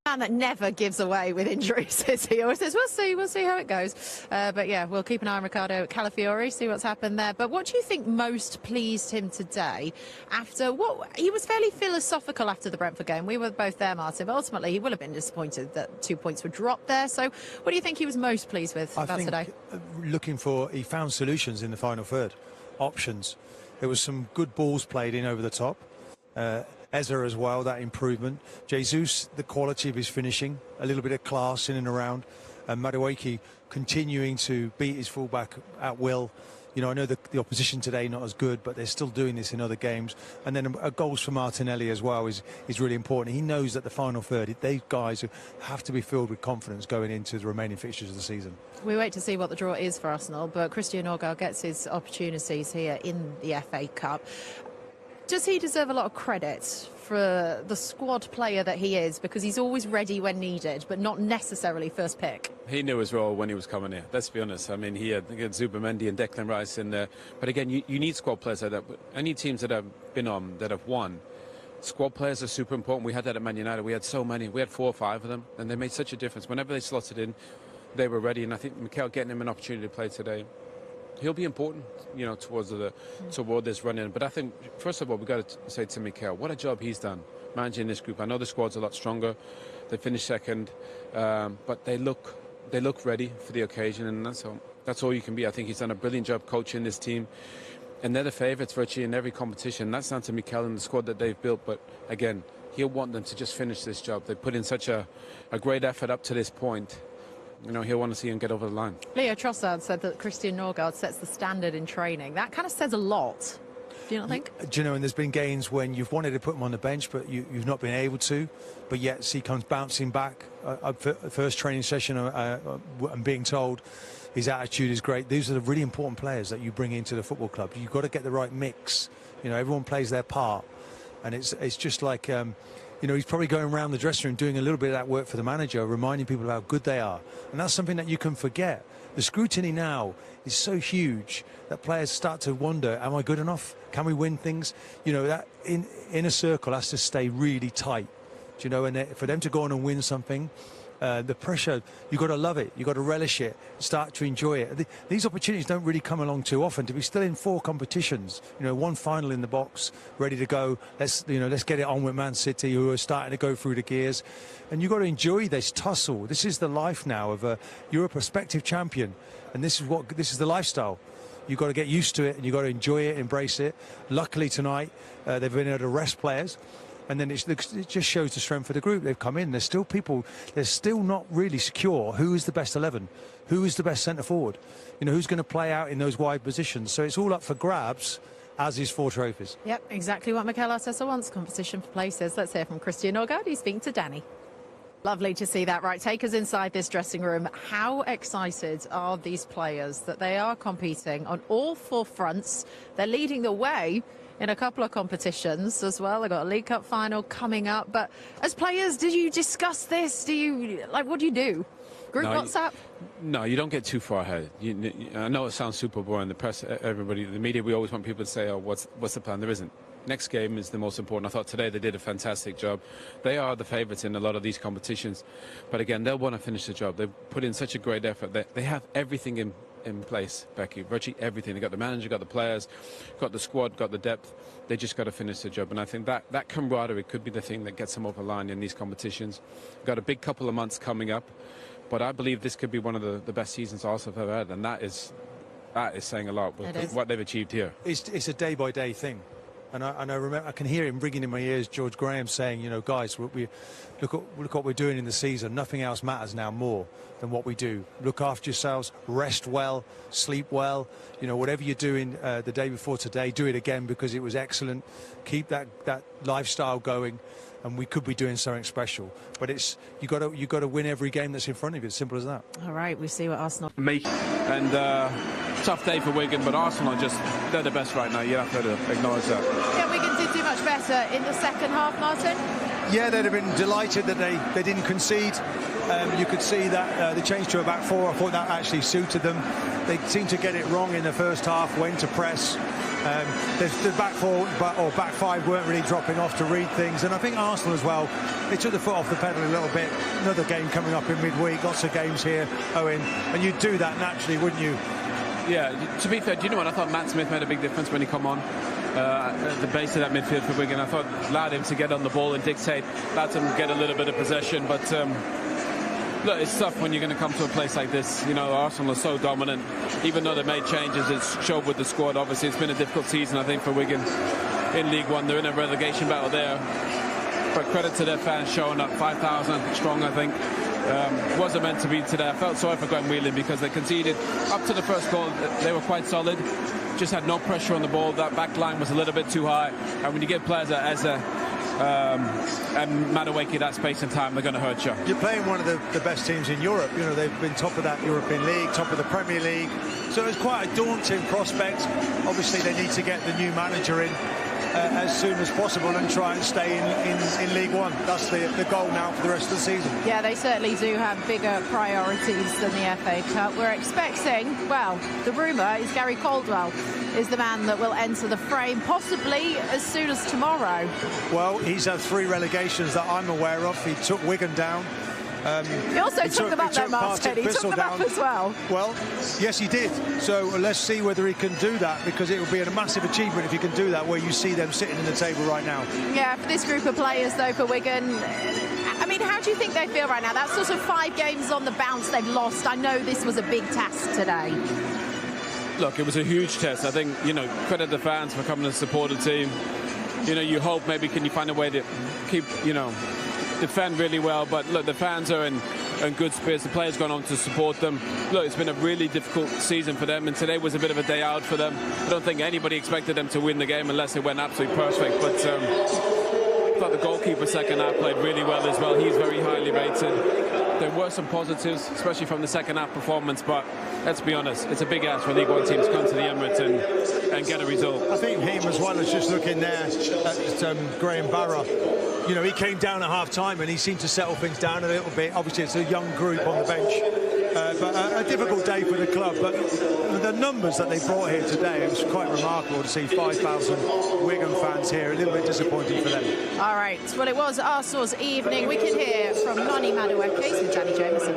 Man that never gives away with injuries, is he? Always says, we'll see how it goes. But yeah, we'll keep an eye on Ricardo Calafiori, see what's happened there. But what do you think most pleased him today after what he was fairly philosophical after the Brentford game? We were both there, Martin, but ultimately he will have been disappointed that 2 points were dropped there. So what do you think he was most pleased with about today? He found solutions in the final third, options. There was some good balls played in over the top. Ezra as well, that improvement. Jesus, the quality of his finishing, a little bit of class in and around. And Madueke continuing to beat his fullback at will. You know, I know the opposition today not as good, but they're still doing this in other games. And then goals for Martinelli as well is really important. He knows that the final third, these guys have to be filled with confidence going into the remaining fixtures of the season. We wait to see what the draw is for Arsenal, but Christian Norgard gets his opportunities here in the FA Cup. Does he deserve a lot of credit for the squad player that he is? Because he's always ready when needed, but not necessarily first pick. He knew his role when he was coming here, let's be honest. I mean, he had Zubimendi and Declan Rice in there. But again, you need squad players like that. Any teams that have been on, that have won, squad players are super important. We had that at Man United. We had so many. We had 4 or 5 of them, and they made such a difference. Whenever they slotted in, they were ready. And I think Mikel getting him an opportunity to play today, he'll be important, you know, toward this run-in. But I think, first of all, we've got to say to Mikel, what a job he's done managing this group. I know the squad's a lot stronger. They finished second, but they look ready for the occasion, and that's all you can be. I think he's done a brilliant job coaching this team, and they're the favourites virtually in every competition. That's down to Mikel and the squad that they've built. But again, he'll want them to just finish this job. They've put in such a great effort up to this point. You know, he'll want to see him get over the line. Leo Trossard said that Christian Norgard sets the standard in training. That kind of says a lot. Do you not think? Do you know, and there's been games when you've wanted to put him on the bench, but you've not been able to. But yet he comes bouncing back. First training session, I'm being told his attitude is great. These are the really important players that you bring into the football club. You've got to get the right mix. You know, everyone plays their part. And it's just like... you know, he's probably going around the dressing room doing a little bit of that work for the manager, reminding people of how good they are. And that's something that you can forget. The scrutiny now is so huge that players start to wonder, am I good enough? Can we win things? You know, that inner circle has to stay really tight. Do you know, and for them to go on and win something, the pressure, you've got to love it. You've got to relish it, start to enjoy it. These opportunities don't really come along too often. To be still in 4 competitions, you know, 1 final in the box, ready to go. Let's get it on with Man City, who are starting to go through the gears. And you've got to enjoy this tussle. This is the life now of you're a prospective champion, and this is the lifestyle. You've got to get used to it, and you've got to enjoy it, embrace it. Luckily tonight, they've been able to rest players. And then it just shows the strength of the group. They've come in. There's still people. They're still not really secure. Who is the best 11? Who is the best centre forward? You know, who's going to play out in those wide positions? So it's all up for grabs, as is 4 trophies. Yep, exactly what Mikel Arteta wants. Competition for places. Let's hear from Christian Norgard. He's speaking to Danny. Lovely to see that. Right, take us inside this dressing room. How excited are these players that they are competing on all 4 fronts? They're leading the way in a couple of competitions as well. They've got a League Cup final coming up. But as players, did you discuss this? What do you do? Group WhatsApp? No, you don't get too far ahead. I know it sounds super boring. The press, everybody, the media, we always want people to say, oh, what's the plan? There isn't. Next game is the most important. I thought today they did a fantastic job. They are the favourites in a lot of these competitions. But again, they'll want to finish the job. They've put in such a great effort. They have everything in place, Becky, virtually everything. They got the manager, got the players, got the squad, got the depth. They just got to finish the job. And I think that camaraderie could be the thing that gets them over the line in these competitions. Got a big couple of months coming up, but I believe this could be one of the best seasons Arsenal have ever had, and that is saying a lot with what they've achieved here. It's a day-by-day thing. And I remember, I can hear him ringing in my ears, George Graham saying, you know, guys, look what we're doing in the season. Nothing else matters now more than what we do. Look after yourselves, rest well, sleep well. You know, whatever you're doing the day before today, do it again because it was excellent. Keep that lifestyle going, and we could be doing something special. But you got to win every game that's in front of you. It's simple as that. All right, we see what Arsenal. And tough day for Wigan, but Arsenal they're the best right now. You have to acknowledge that. Yeah, Wigan did do much better in the second half, Martin. Yeah, they'd have been delighted that they didn't concede. You could see that they changed to a back 4. I thought that actually suited them. They seemed to get it wrong in the first half, went to press. The back four or back five weren't really dropping off to read things, and I think Arsenal as well, they took the foot off the pedal a little bit. Another game coming up in midweek, lots of games here, Owen, and you'd do that naturally, wouldn't you? Yeah, to be fair, do you know what? I thought Matt Smith made a big difference when he come on. At the base of that midfield for Wigan, I thought allowed him to get on the ball and dictate, allowed him to get a little bit of possession, but look, it's tough when you're going to come to a place like this. You know, Arsenal are so dominant. Even though they made changes, it's showed with the squad. Obviously, it's been a difficult season, I think, for Wigan in League One. They're in a relegation battle there. But credit to their fans showing up, 5,000 strong, I think. Wasn't meant to be today. I felt sorry for Glenn Whelan because they conceded. Up to the first goal, they were quite solid. Just had no pressure on the ball. That back line was a little bit too high. And when you give players as and Madueke that space and time, they're going to hurt you. You're playing one of the best teams in Europe. You know, they've been top of that European League, top of the Premier League. So it's quite a daunting prospect. Obviously, they need to get the new manager in as soon as possible and try and stay in League One. That's the goal now for the rest of the season. Yeah, they certainly do have bigger priorities than the FA Cup. We're expecting, well, the rumour is Gary Caldwell is the man that will enter the frame, possibly as soon as tomorrow. Well, he's had 3 relegations that I'm aware of. He took Wigan down. He also took them up there, Martin. He took them up as well. Well, yes, he did. So let's see whether he can do that, because it will be a massive achievement if he can do that, where you see them sitting in the table right now. Yeah, for this group of players, though, for Wigan, I mean, how do you think they feel right now? That's sort of 5 games on the bounce they've lost. I know this was a big task today. Look, it was a huge test. I think, you know, credit the fans for coming to support the team. You know, you hope maybe can you find a way to keep, you know, defend really well, but look, the fans are in good spirits. The players gone on to support them. Look, it's been a really difficult season for them, and today was a bit of a day out for them. I don't think anybody expected them to win the game unless it went absolutely perfect, but I thought the goalkeeper second half played really well as well. He's very highly rated. There were some positives, especially from the second half performance, but let's be honest, it's a big ask for League One teams to come to the Emirates and get a result. I think him as well as just looking there at Graham Barra. You know, he came down at half-time and he seemed to settle things down a little bit. Obviously, it's a young group on the bench. But a difficult day for the club. But the numbers that they brought here today, it was quite remarkable to see 5,000 Wigan fans here. A little bit disappointing for them. All right. Well, it was Arsenal's evening. We can hear from Noni Madueke and Danny Jameson.